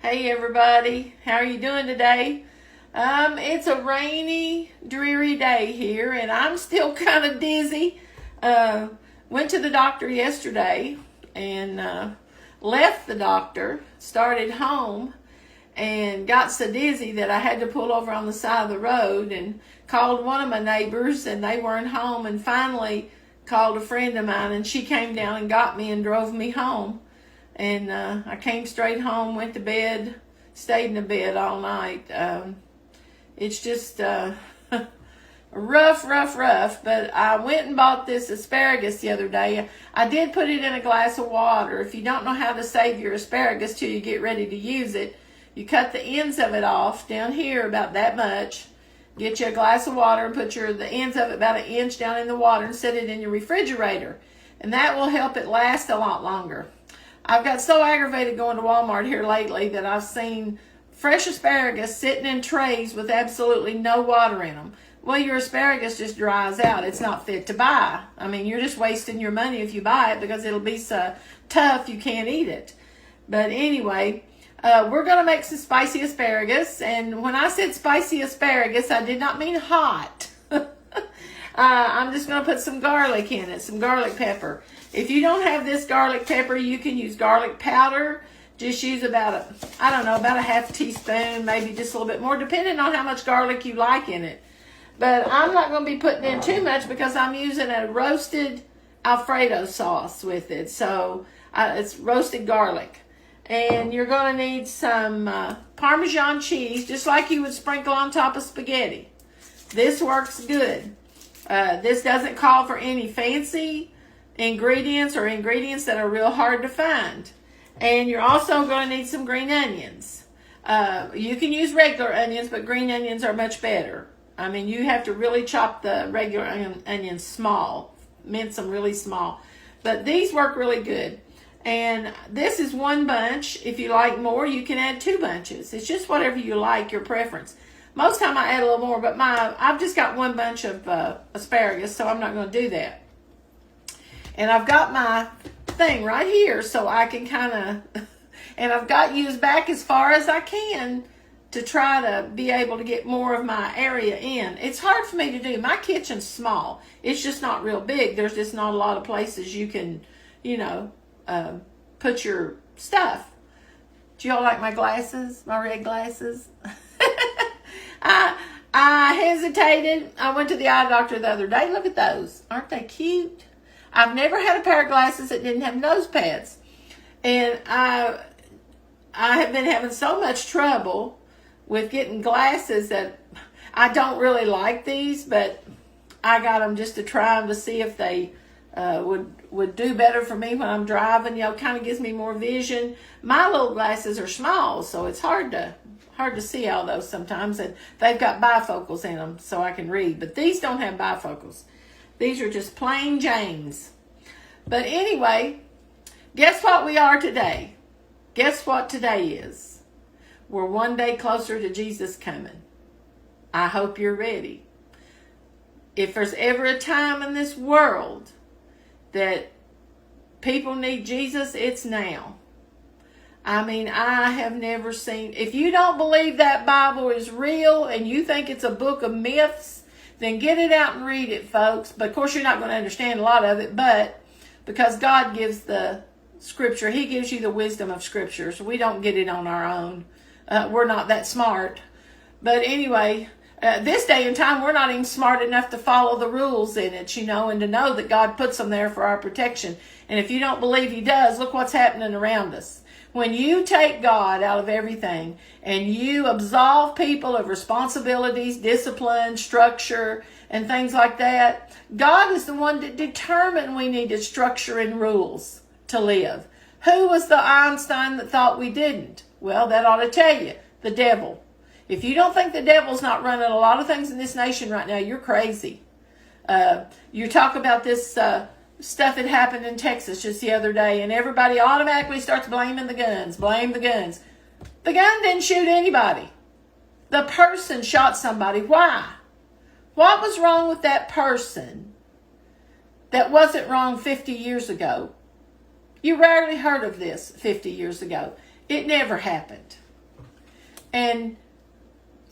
Hey everybody, how are you doing today? It's a rainy, dreary day here, and I'm still kind of dizzy. Went to the doctor yesterday and left the doctor, started home, and got so dizzy that I had to pull over on the side of the road and called one of my neighbors, and they weren't home, and finally called a friend of mine, and she came down and got me and drove me home. And I came straight home, went to bed, stayed in the bed all night. It's just rough. But I went and bought this asparagus the other day. I did put it in a glass of water. If you don't know how to save your asparagus till you get ready to use it, you cut the ends of it off down here about that much. Get you a glass of water and put the ends of it about 1 inch down in the water and set it in your refrigerator. And that will help it last a lot longer. I've got so aggravated going to Walmart here lately that I've seen fresh asparagus sitting in trays with absolutely no water in them. Well, your asparagus just dries out. It's not fit to buy. I mean, you're just wasting your money if you buy it because it'll be so tough you can't eat it. But anyway, we're going to make some spicy asparagus. And when I said spicy asparagus, I did not mean hot. I'm just going to put some garlic in it, some garlic pepper. If you don't have this garlic pepper, you can use garlic powder. Just use about about a half teaspoon, maybe just a little bit more, depending on how much garlic you like in it. But I'm not going to be putting in too much because I'm using a roasted Alfredo sauce with it. So it's roasted garlic. And you're going to need some Parmesan cheese, just like you would sprinkle on top of spaghetti. This works good. This doesn't call for any fancy ingredients or ingredients that are real hard to find. And you're also going to need some green onions. You can use regular onions, but green onions are much better. I mean, you have to really chop the regular onions small, mince them really small. But these work really good. And this is one bunch. If you like more, you can add 2 bunches. It's just whatever you like, your preference. Most time I add a little more, but I've just got one bunch of asparagus, so I'm not going to do that. And I've got my thing right here, so I can kind of, and I've got used back as far as I can to try to be able to get more of my area in. It's hard for me to do. My kitchen's small. It's just not real big. There's just not a lot of places you can, put your stuff. Do y'all like my glasses, my red glasses? I hesitated. I went to the eye doctor the other day. Look at those. Aren't they cute? I've never had a pair of glasses that didn't have nose pads. And I have been having so much trouble with getting glasses that I don't really like these, but I got them just to try them to see if they would do better for me when I'm driving. Kind of gives me more vision. My little glasses are small, so it's hard to see all those sometimes. And they've got bifocals in them so I can read. But these don't have bifocals. These are just plain Janes. But anyway, guess what we are today? Guess what today is? We're one day closer to Jesus coming. I hope you're ready. If there's ever a time in this world that people need Jesus, it's now. I mean, I have never seen, if you don't believe that Bible is real and you think it's a book of myths, then get it out and read it, folks. But of course, you're not going to understand a lot of it, but because God gives the scripture, He gives you the wisdom of scripture, so we don't get it on our own. We're not that smart. But anyway, this day and time, we're not even smart enough to follow the rules in it, and to know that God puts them there for our protection. And if you don't believe He does, look what's happening around us. When you take God out of everything and you absolve people of responsibilities, discipline, structure, and things like that, God is the one that determined we needed structure and rules to live. Who was the Einstein that thought we didn't? Well, that ought to tell you, the devil. If you don't think the devil's not running a lot of things in this nation right now, you're crazy. You talk about this stuff that happened in Texas just the other day, and everybody automatically starts blaming the guns. Blame the guns. The gun didn't shoot anybody. The person shot somebody. Why? What was wrong with that person that wasn't wrong 50 years ago? You rarely heard of this 50 years ago. It never happened. And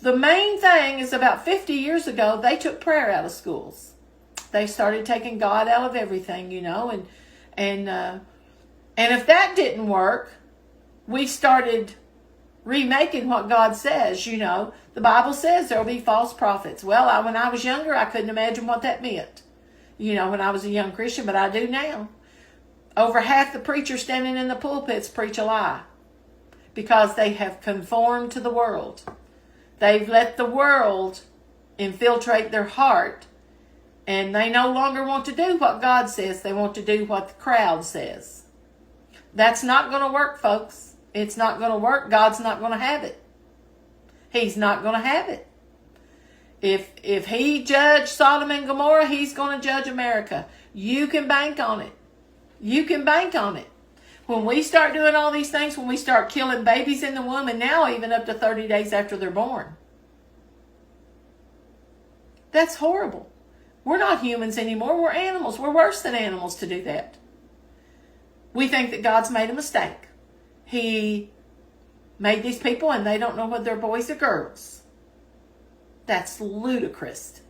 the main thing is about 50 years ago, they took prayer out of schools. They started taking God out of everything, you know, and if that didn't work, we started remaking what God says, you know. The Bible says there will be false prophets. Well, when I was younger, I couldn't imagine what that meant, you know, when I was a young Christian, but I do now. Over half the preachers standing in the pulpits preach a lie because they have conformed to the world. They've let the world infiltrate their heart, and they no longer want to do what God says. They want to do what the crowd says. That's not going to work, folks. It's not going to work. God's not going to have it. He's not going to have it. If he judged Sodom and Gomorrah, he's going to judge America. You can bank on it. You can bank on it. When we start doing all these things, when we start killing babies in the womb, and now even up to 30 days after they're born. That's horrible. We're not humans anymore. We're animals. We're worse than animals to do that. We think that God's made a mistake. He made these people and they don't know whether they're boys or girls. That's ludicrous.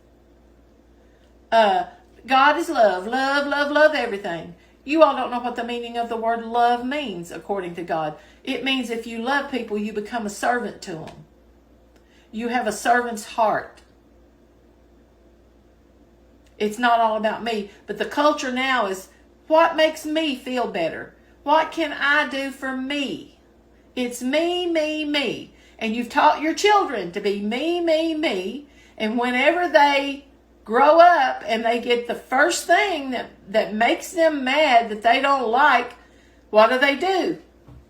God is love. Love, love, love everything. You all don't know what the meaning of the word love means, according to God. It means if you love people, you become a servant to them. You have a servant's heart. It's not all about me. But the culture now is, what makes me feel better? What can I do for me? It's me, me, me. And you've taught your children to be me, me, me. And whenever they grow up and they get the first thing that makes them mad, that they don't like, what do?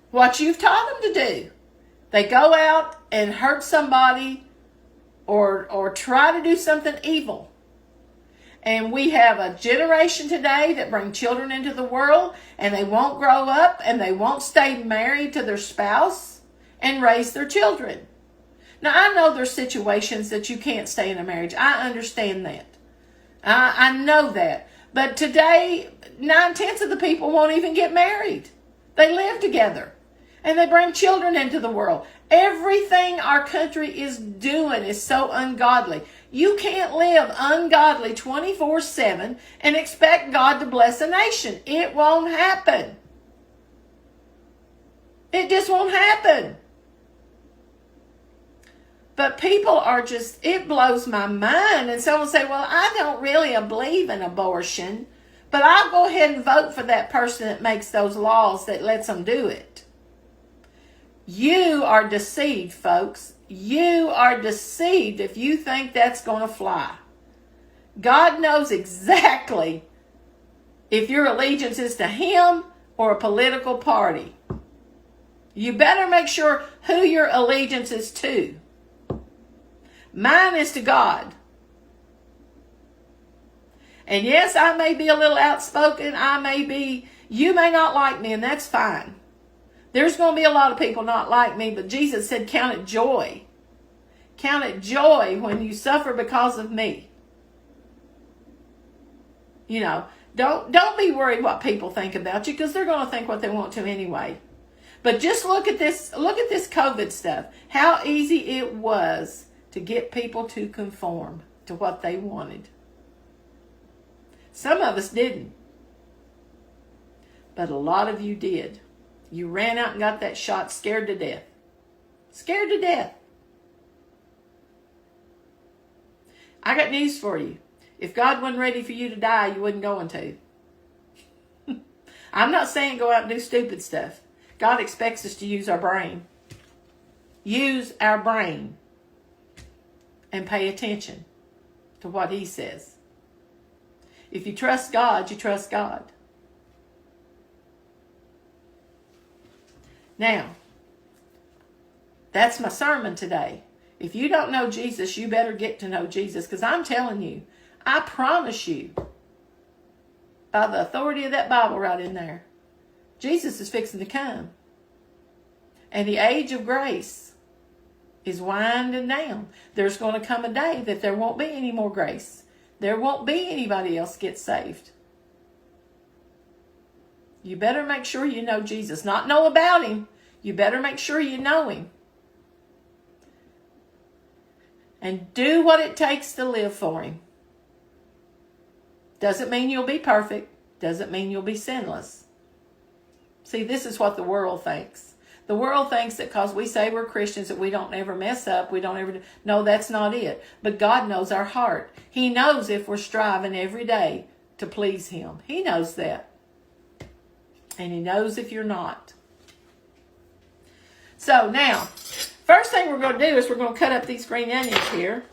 What you've taught them to do. They go out and hurt somebody or try to do something evil. And we have a generation today that bring children into the world and they won't grow up and they won't stay married to their spouse and raise their children. Now, I know there's situations that you can't stay in a marriage. I understand that. I know that. But today, 9/10 of the people won't even get married. They live together. And they bring children into the world. Everything our country is doing is so ungodly. You can't live ungodly 24/7 and expect God to bless a nation. It won't happen. It just won't happen. But people are just, it blows my mind. And someone say, well, I don't really believe in abortion, but I'll go ahead and vote for that person that makes those laws that lets them do it. You are deceived, folks. You are deceived if you think that's going to fly. God knows exactly if your allegiance is to him or a political party. You better make sure who your allegiance is to. Mine is to God. And yes, I may be a little outspoken. You may not like me, and that's fine. There's going to be a lot of people not like me, but Jesus said, count it joy. Count it joy when you suffer because of me. You know, don't be worried what people think about you, because they're going to think what they want to anyway. But just look at this COVID stuff. How easy it was to get people to conform to what they wanted. Some of us didn't. But a lot of you did. You ran out and got that shot scared to death. Scared to death. I got news for you. If God wasn't ready for you to die, you wasn't going to. I'm not saying go out and do stupid stuff. God expects us to use our brain. Use our brain. And pay attention to what he says. If you trust God, you trust God. Now, that's my sermon today. If you don't know Jesus, you better get to know Jesus. Because I'm telling you, I promise you, by the authority of that Bible right in there, Jesus is fixing to come. And the age of grace is winding down. There's going to come a day that there won't be any more grace. There won't be anybody else get saved. You better make sure you know Jesus. Not know about him. You better make sure you know him. and do what it takes to live for him. Doesn't mean you'll be perfect. Doesn't mean you'll be sinless. See, this is what the world thinks. The world thinks that because we say we're Christians that we don't ever mess up, we don't ever... No, that's not it. But God knows our heart. He knows if we're striving every day to please him. He knows that. And he knows if you're not. So now, first thing we're going to do is we're going to cut up these green onions here.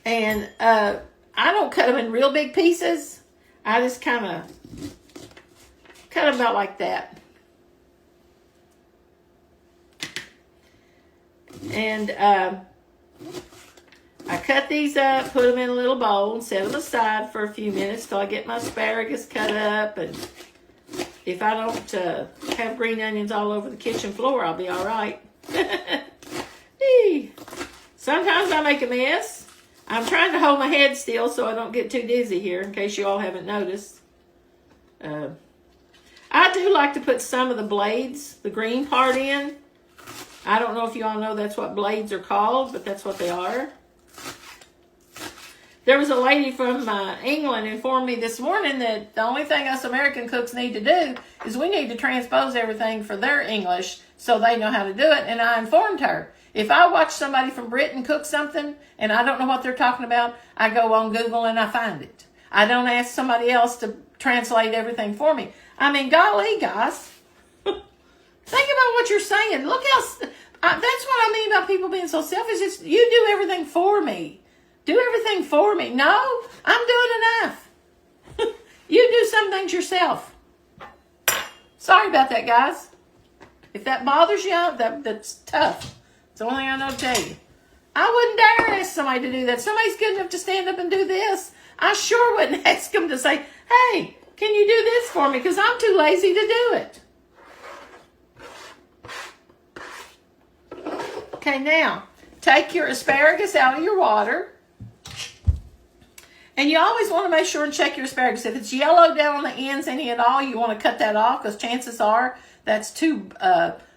And I don't cut them in real big pieces. I just kind of cut them about like that. And I cut these up, put them in a little bowl, and set them aside for a few minutes till I get my asparagus cut up. And if I don't have green onions all over the kitchen floor, I'll be all right. Sometimes I make a mess. I'm trying to hold my head still so I don't get too dizzy here, in case you all haven't noticed. I do like to put some of the blades, the green part in. I don't know if you all know that's what blades are called, but that's what they are. There was a lady from England informed me this morning that the only thing us American cooks need to do is we need to transpose everything for their English so they know how to do it. And I informed her, if I watch somebody from Britain cook something and I don't know what they're talking about, I go on Google and I find it. I don't ask somebody else to translate everything for me. I mean, golly, guys. Think about what you're saying. Look how... that's what I mean by people being so selfish. It's, you do everything for me. Do everything for me. No, I'm doing enough. You do some things yourself. Sorry about that, guys. If that bothers you, that's tough. It's the only thing I know to tell you. I wouldn't dare ask somebody to do that. Somebody's good enough to stand up and do this. I sure wouldn't ask them to say, hey, can you do this for me? Because I'm too lazy to do it. Okay, now, take your asparagus out of your water. And you always want to make sure and check your asparagus. If it's yellow down on the ends, any at all, you want to cut that off because chances are that's too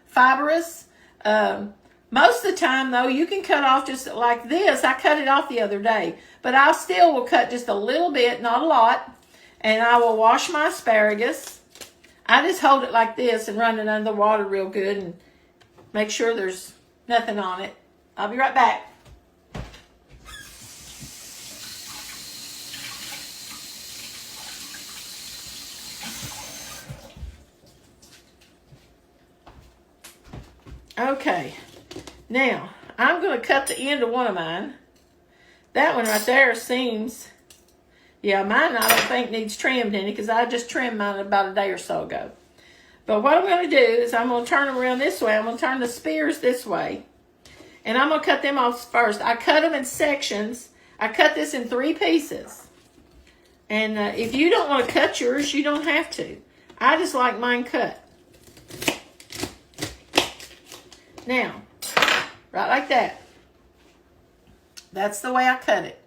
fibrous. Most of the time, though, you can cut off just like this. I cut it off the other day. But I still will cut just a little bit, not a lot. And I will wash my asparagus. I just hold it like this and run it under the water real good and make sure there's nothing on it. I'll be right back. Okay, now I'm going to cut the end of one of mine. That one right there seems, yeah, mine I don't think needs trimmed any because I just trimmed mine about a day or so ago. But what I'm going to do is I'm going to turn them around this way. I'm going to turn the spears this way. And I'm going to cut them off first. I cut them in sections. I cut this in 3 pieces. And if you don't want to cut yours, you don't have to. I just like mine cut. Now, right like that. That's the way I cut it.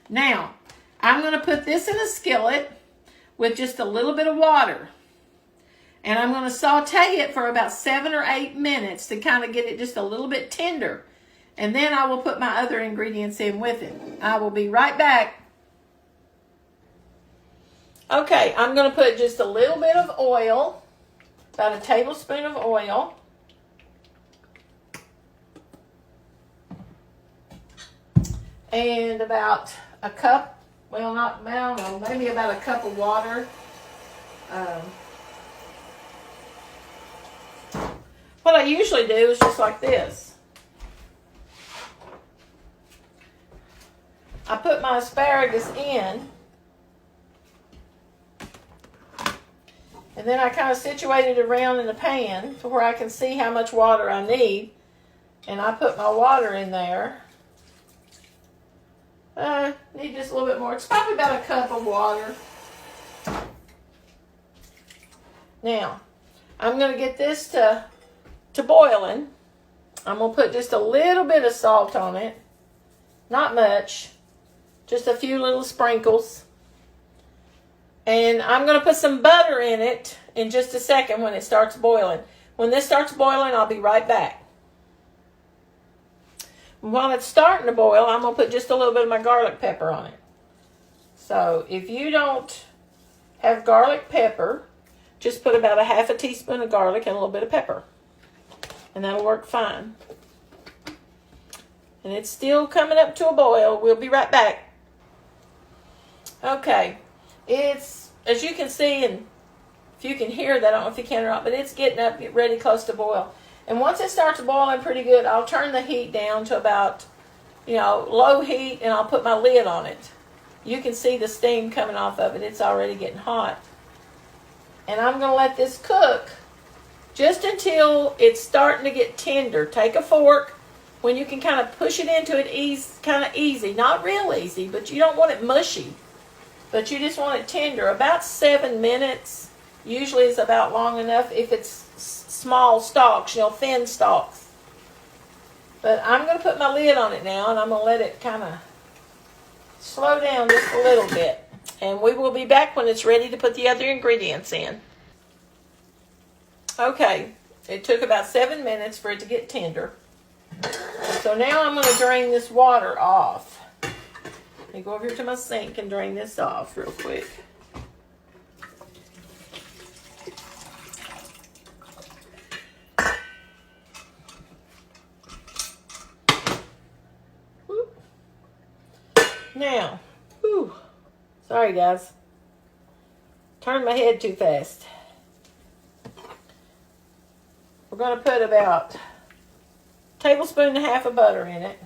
Now, I'm going to put this in a skillet with just a little bit of water. And I'm going to saute it for about 7 or 8 minutes to kind of get it just a little bit tender. And then I will put my other ingredients in with it. I will be right back. Okay, I'm going to put just a little bit of oil, about a tablespoon of oil. And about a cup, well, not, I don't know, maybe about a cup of water. What I usually do is just like this. I put my asparagus in. And then I kind of situate it around in the pan to where I can see how much water I need. And I put my water in there. Need just a little bit more. It's probably about a cup of water. Now, I'm going to get this to boiling. I'm going to put just a little bit of salt on it. Not much. Just a few little sprinkles. And I'm going to put some butter in it in just a second when it starts boiling. When this starts boiling, I'll be right back. While it's starting to boil, I'm going to put just a little bit of my garlic pepper on it. So if you don't have garlic pepper, just put about a half a teaspoon of garlic and a little bit of pepper. And that'll work fine. And it's still coming up to a boil. We'll be right back. Okay. It's, as you can see, and if you can hear that, I don't know if you can or not, but it's getting up, get ready, close to boil. And once it starts boiling pretty good, I'll turn the heat down to about, low heat, and I'll put my lid on it. You can see the steam coming off of it. It's already getting hot. And I'm going to let this cook just until it's starting to get tender. Take a fork when you can kind of push it into it kind of easy. Not real easy, but you don't want it mushy. But you just want it tender. About 7 minutes usually is about long enough if it's small stalks, thin stalks. But I'm going to put my lid on it now, and I'm going to let it kind of slow down just a little bit. And we will be back when it's ready to put the other ingredients in. Okay, it took about 7 minutes for it to get tender. So now I'm going to drain this water off. Let me go over here to my sink and drain this off real quick. Now, sorry guys, turned my head too fast. We're going to put about a tablespoon and a half of butter in it.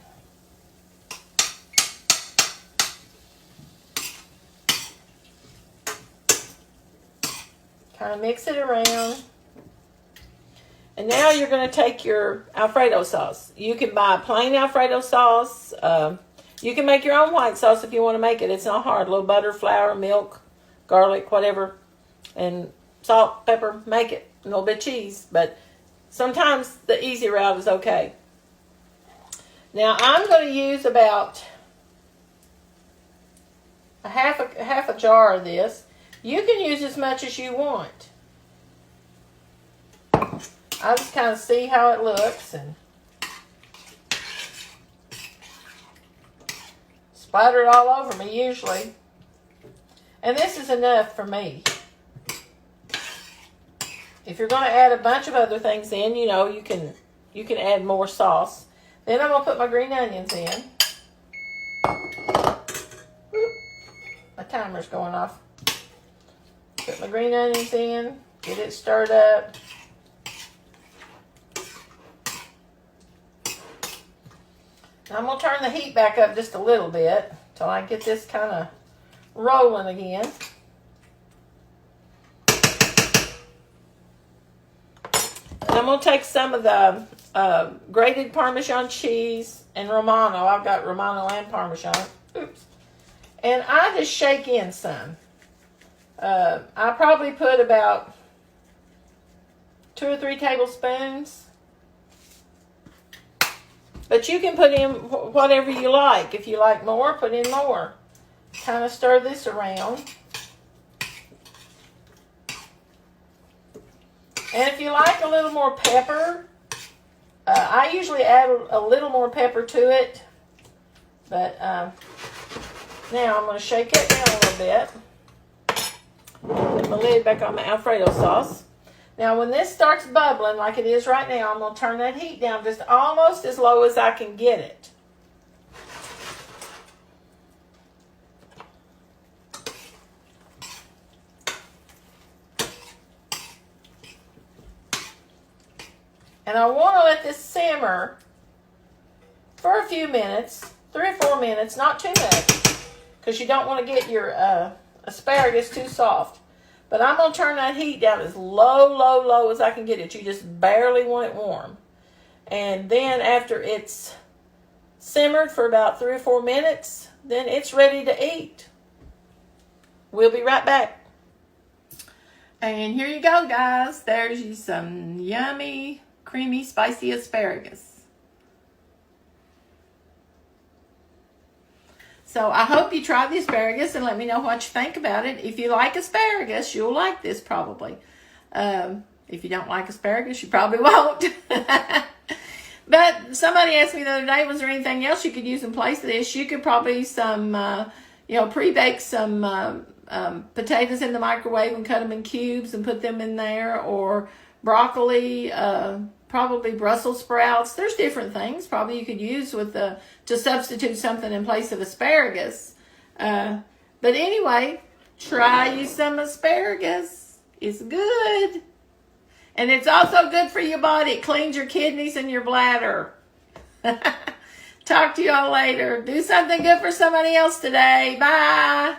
Kind of mix it around. And now you're going to take your Alfredo sauce. You can buy plain Alfredo sauce. You can make your own white sauce if you want to make it. It's not hard. A little butter, flour, milk, garlic, whatever. And salt, pepper, make it. A little bit of cheese. But sometimes the easy route is okay. Now I'm going to use about a half a jar of this. You can use as much as you want. I'll just kind of see how it looks and splatter it all over me usually. And this is enough for me. If you're going to add a bunch of other things in, you can add more sauce. Then I'm going to put my green onions in. My timer's going off. Put my green onions in. Get it stirred up. I'm going to turn the heat back up just a little bit until I get this kind of rolling again. And I'm going to take some of the grated Parmesan cheese and Romano. I've got Romano and Parmesan. Oops. And I just shake in some. I probably put about 2 or 3 tablespoons. But you can put in whatever you like. If you like more, put in more. Kind of stir this around. And if you like a little more pepper, I usually add a little more pepper to it. But now I'm going to shake it down a little bit. Put my lid back on my Alfredo sauce. Now when this starts bubbling like it is right now, I'm going to turn that heat down just almost as low as I can get it. And I want to let this simmer for a few minutes, 3 or 4 minutes, not too much, because you don't want to get your asparagus too soft. But I'm going to turn that heat down as low as I can get it. You just barely want it warm. And then after it's simmered for about 3 or 4 minutes, then it's ready to eat. We'll be right back. And here you go, guys. There's you some yummy, creamy, spicy asparagus. So I hope you try the asparagus and let me know what you think about it. If you like asparagus, you'll like this probably. If you don't like asparagus, you probably won't. But somebody asked me the other day, was there anything else you could use in place of this? You could probably pre-bake some potatoes in the microwave and cut them in cubes and put them in there, or broccoli, probably Brussels sprouts. There's different things probably you could use to substitute something in place of asparagus. But anyway, try you some asparagus. It's good. And it's also good for your body. It cleans your kidneys and your bladder. Talk to y'all later. Do something good for somebody else today. Bye.